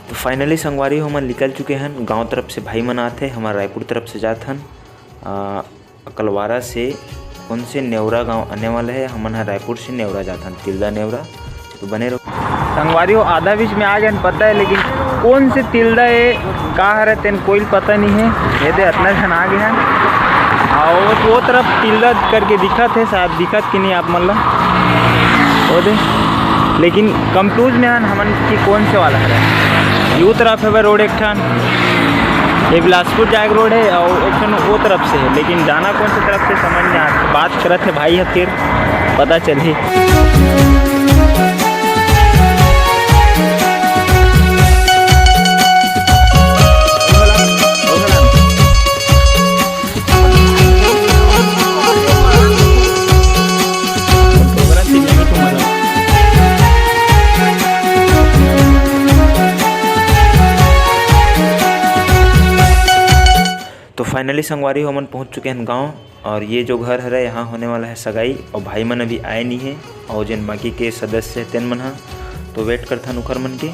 तो फाइनली संगवारी हम निकल चुके हैं। गांव तरफ से भाई मन आते हमारे रायपुर तरफ से जाते हैं। अकलवारा से कौन से नेवरा गांव आने वाला है। हम रायपुर से नेवरा जाते हैं तिल्दा नेवरा। तो बने रहो संगवारी हो आधा बीच में आ गए पता है लेकिन कौन से तिल्दा है कहाँ है तेन कोई पता नहीं है। ये दे इतना जन आ गए हैं और वो तरफ तिल्दा करके दिखत है शायद दिखत कि नहीं आप मतलब वो दे लेकिन कंफ्यूज में हमन की कौन से वाला है। यू तरफ है रोड एक ठान ये बिलासपुर जाएगा रोड है और एक ठान वो तरफ से है लेकिन जाना कौन सी तरफ से समझ में आता। बात करत है भाई है फिर पता चले। तो फाइनली संगवारी हो मन पहुंच चुके हैं गांव। और ये जो घर है यहाँ होने वाला है सगाई और भाई मन अभी आए नहीं है और जिन बाकी के सदस्य हैं तेन मन हा तो वेट करता नुखर मन के।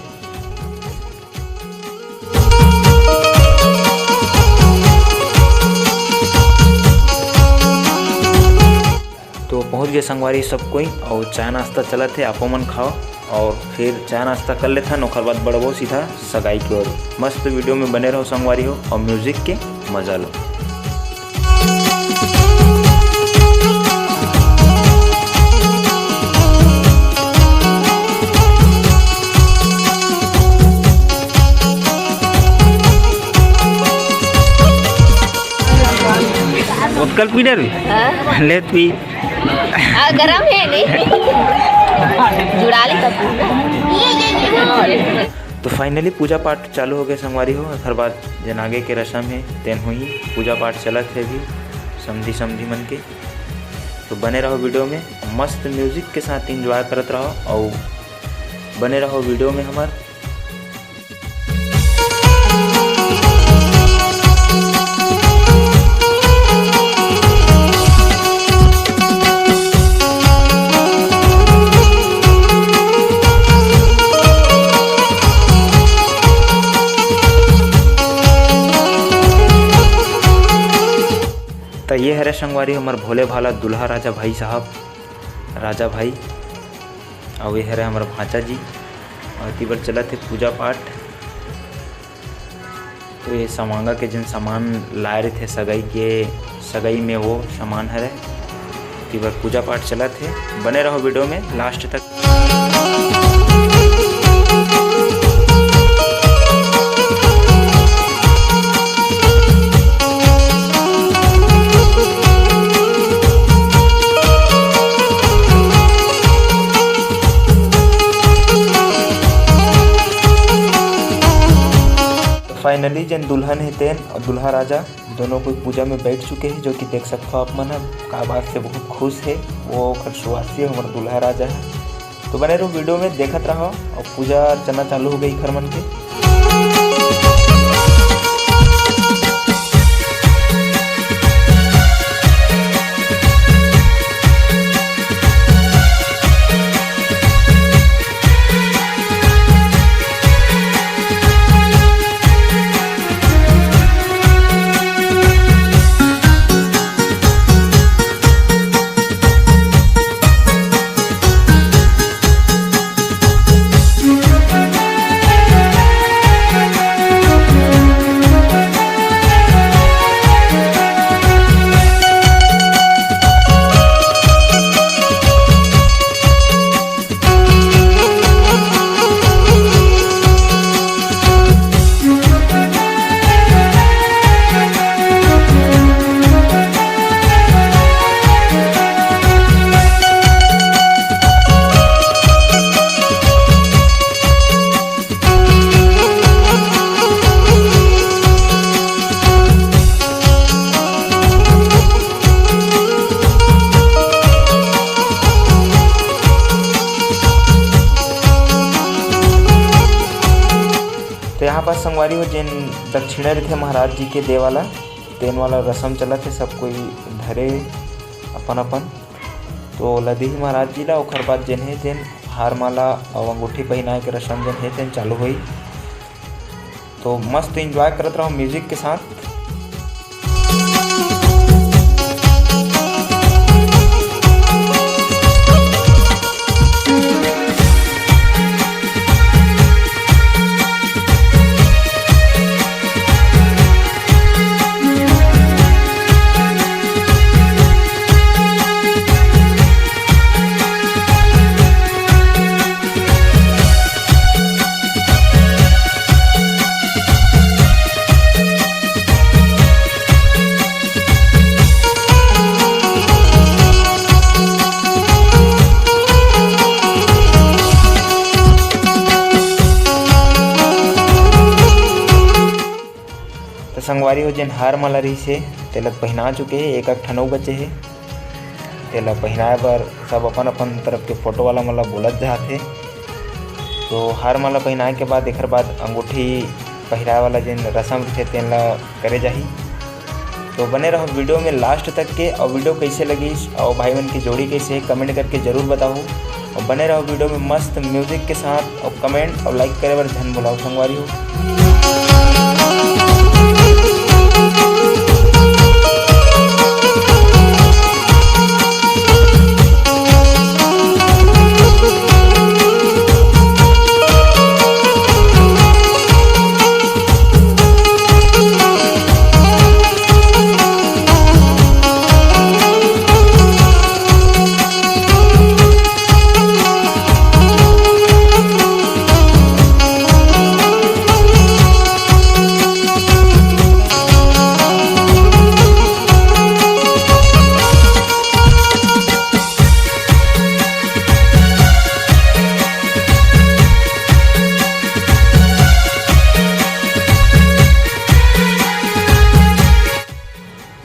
तो पहुंच गए संगवारी सब कोई और चाय नाश्ता चला थे आपो मन खाओ और फिर चाय नाश्ता कर लेता न बात बढ़बो सीधा सगाई की ओर। मस्त वीडियो में बने रहो संगवारी हो और म्यूजिक के मजा लो। कल पी डर ले पी गरम है नहीं जुड़ा ले तो फाइनली पूजा पाठ चालू हो गए संगवारी हो। हर बार जन आगे के रस्म है तेन हुई पूजा पाठ चलत है भी समझी मन के। तो बने रहो वीडियो में मस्त म्यूजिक के साथ एंजॉय करत रहो और बने रहो वीडियो में हमार। तो ये है संगवारी हमार भोले भाला दुल्हा राजा भाई साहब राजा भाई और ये है हमारा भाचा जी और तीबर चला थे पूजा पाठ। तो ये समांगा के जिन सामान लाए रहे थे सगाई में वो सामान है तीबर पूजा पाठ चला थे। बने रहो वीडियो में लास्ट तक। फाइनली जन दुल्हन है तेन और दुल्हा राजा दोनों कोई पूजा में बैठ चुके हैं जो कि देख सकते हो आप मन का बात से बहुत खुश है। वो खरसुवासी है हमारा दुल्हा राजा है। तो बने रहो वीडियो में देखत रहो और पूजा अर्चना चालू हो गई घर मन के। यहाँ पास संगवारी हो जेन दक्षिणा रथे महाराज जी के दे वाला तेन वाला रस्म चलत है, सब कोई धरे अपन अपन। तो लदेही महाराज जी ला ओखर बाद जेन है जेन हार माला और अंगूठी पहनाए के रस्म जेन है तेन चालू हुई। तो मस्त एंजॉय करत रहो म्यूजिक के साथ। संगवारी हो जेन हार माला रही से तेला पहना चुके हैं, एक ठनऊ बचे है। तेला पहनाए बर सब अपन अपन तरफ के फोटो वाला माला बोलत जाते। तो हार माला पहनाए के बाद एकर बाद अंगूठी पहराए वाला जेन रस्म रहे तेन ला करे जाही। तो बने रहो वीडियो में लास्ट तक के। और वीडियो कैसे लगी और भाई मन की जोड़ी कैसे कमेंट करके ज़रूर बताओ। और बने रहो वीडियो में मस्त म्यूजिक के साथ। और कमेंट और लाइक करे बर धन बुलाओ संगवारी हो।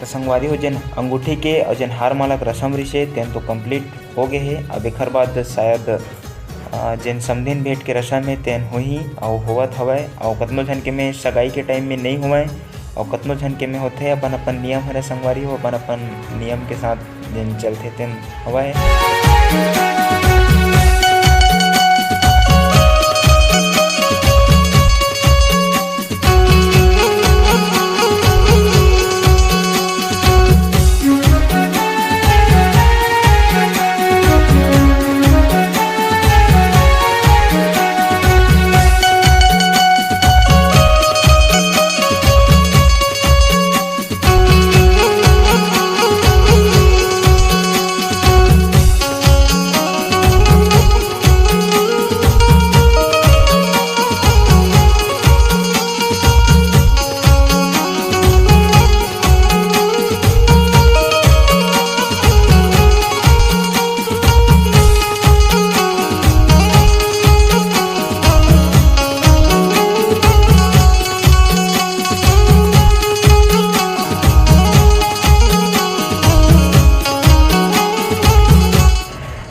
संगवारी हो जेन अंगूठी के और जेन हार माला के रस्म रिसे तेन तो कंप्लीट हो गए है। अब एकर बाद शायद जेन समधिन भेंट के रस्म है तेन होही और होवत हवय। और कतनो झन के में सगाई के टाइम में नहीं हुए और कतनो झन के में होते अपन अपन नियम हरे संगवारी हो। अपन अपन नियम के साथ जेन चलते तेन हवय।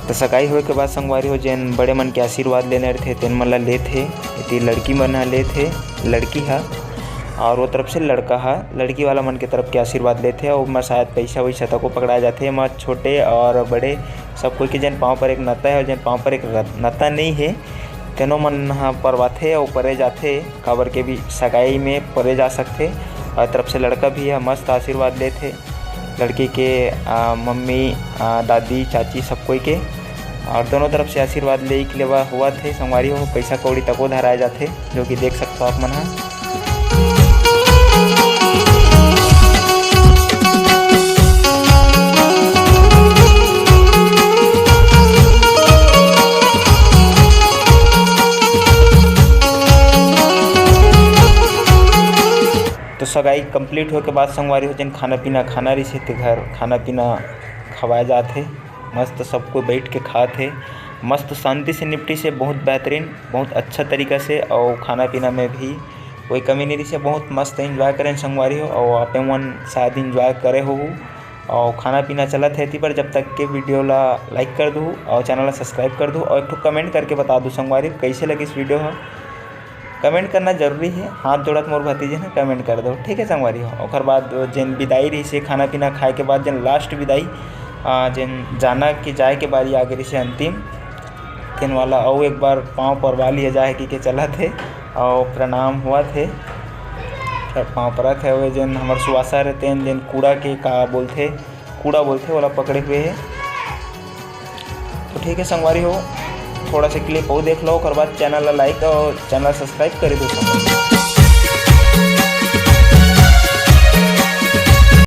तो सगाई होए के बाद संगवारी हो जेन बड़े मन के आशीर्वाद लेने थे तेन मन ला ले थे। इति लड़की मन ह ले थे, लड़की हा और वो तरफ से लड़का हा लड़की वाला मन के तरफ के आशीर्वाद लेते। और मैं शायद पैसा वैसा तक पकड़ा जाते। मैं छोटे और बड़े सब कोई के जेन पाँव पर एक नत्ता है और जेन पाँव पर एक नत्ता नहीं है तेनों मन हाँ परवाथे और परे जाते। काबर के भी सगाई में परे जा सकते। और तरफ से लड़का भी है मस्त आशीर्वाद लेते लड़की के मम्मी दादी चाची सब कोई के। और दोनों तरफ से आशीर्वाद ले के लेवा हुआ थे संगवारी हो। पैसा कौड़ी तको धराए जाते जो कि देख सकते हो आप मन हा। तो सगाई कंप्लीट हो के बाद संगवारी हो जन खाना पीना रही थे घर खाना पीना खवाए जाते। मस्त सबको बैठ के खाते मस्त शांति से निपटी से बहुत बेहतरीन बहुत अच्छा तरीका से। और खाना पीना में भी कोई कमी नहीं रही से बहुत मस्त एंजॉय करें संगवारी हो। और आप मन शायद एंजॉय करे हो। और खाना पीना चला थे थी पर जब तक के वीडियो ला लाइक कर दूँ और चैनल ला सब्सक्राइब कर दूँ और एक तो कमेंट करके बता दूँ संगवारी कैसे लगी इस वीडियो है। कमेंट करना जरूरी है। हाथ जोड़त मोर भतीजे ने कमेंट कर दो, ठीक है संगवारी हो। और बाद जेन विदाई रही से खाना पीना खाए के बाद जेन लास्ट विदाई जेन जाना कि जाए के बारी आगे रही से अंतिम तेन वाला और एक बार पाँव परवा लिया जाए कि चला थे और प्रणाम हुआ थे पाँव परत है। वे जेन हमार सुवासा रहते हैं जेन कूड़ा के का बोलते कूड़ा बोलते वाला पकड़े हुए है। तो ठीक है संगवारी हो, थोड़ा सा क्लिप और देख लो और बाद चैनल ला लाइक और चैनल सब्सक्राइब कर दो संगवारी।